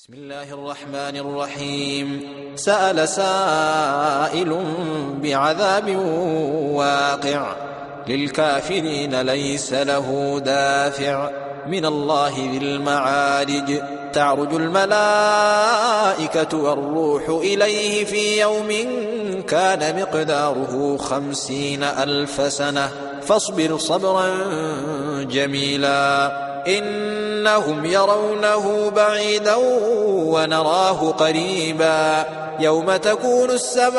بسم الله الرحمن الرحيم. سأل سائل بعذاب واقع للكافرين ليس له دافع من الله ذي المعارج. تعرج الملائكة والروح إليه في يوم كان مقداره 50,000 سنة فاصبر صبرا جميلا. إنهم يرونه بعيدا ونراه قريبا. يوم تكون السماء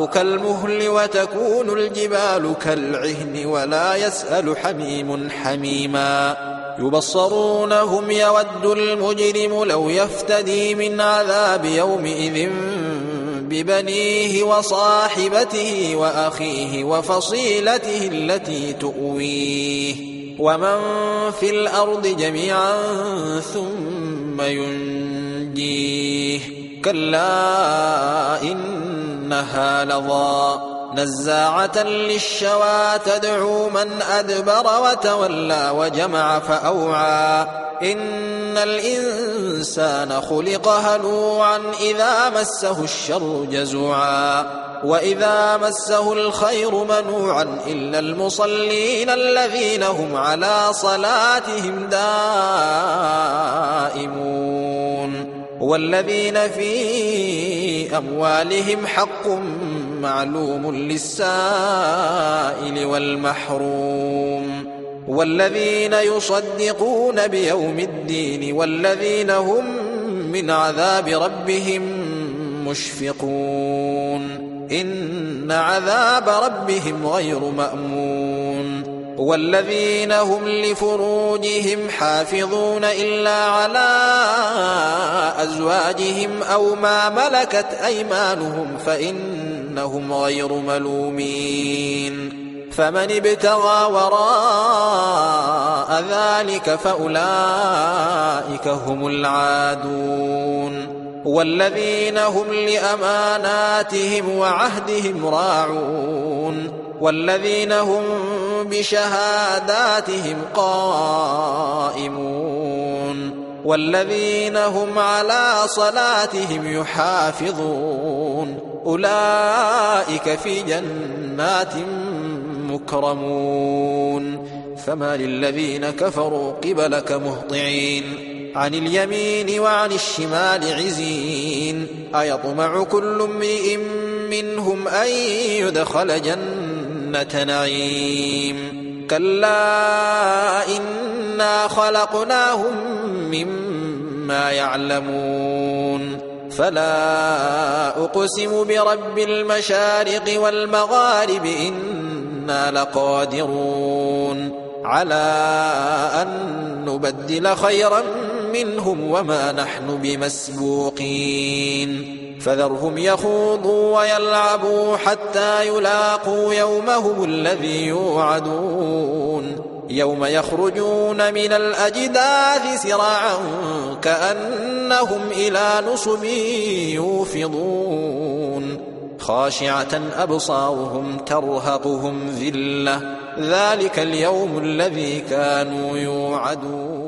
كالمهل وتكون الجبال كالعهن ولا يسأل حميم حميما. يبصرونهم يود المجرم لو يفتدي من عذاب يومئذ ببنيه وصاحبته وأخيه وفصيلته التي تؤويه ومن في الأرض جميعا ثم ينجيه. كلا إنها لظى نزاعة للشوى تدعو من أدبر وتولى وجمع فأوعى. إن الإنسان خلق هلوعا إذا مسه الشر جزوعا وإذا مسه الخير منوعا إلا المصلين الذين هم على صلاتهم دائمون والذين في أموالهم حق معلوم للسائل والمحروم والذين يصدقون بيوم الدين والذين هم من عذاب ربهم مشفقون. إن عذاب ربهم غير مأمون. والذين هم لفروجهم حافظون إلا على أزواجهم أو ما ملكت أيمانهم فإنهم غير ملومين. فمن ابتغى وراء ذلك فأولئك هم العادون. والذين هم لأماناتهم وعهدهم راعون والذين هم بشهاداتهم قائمون والذين هم على صلاتهم يحافظون. أولئك في جنات مكرمون. فما للذين كفروا قبلك مهطعين عن اليمين وعن الشمال عزين. أيطمع كل امرئ منهم أن يدخل جنة نعيم. كلا إنا خلقناهم مما يعلمون. فلا أقسم برب المشارق والمغارب إنا لقادرون على أن نبدل خيرا منهم وما نحن بمسبوقين. فذرهم يخوضوا ويلعبوا حتى يلاقوا يومهم الذي يوعدون. يوم يخرجون من الأجداث سراعا كأنهم إلى نصب يوفضون. خاشعة أبصارهم ترهقهم ذلة ذلك اليوم الذي كانوا يوعدون.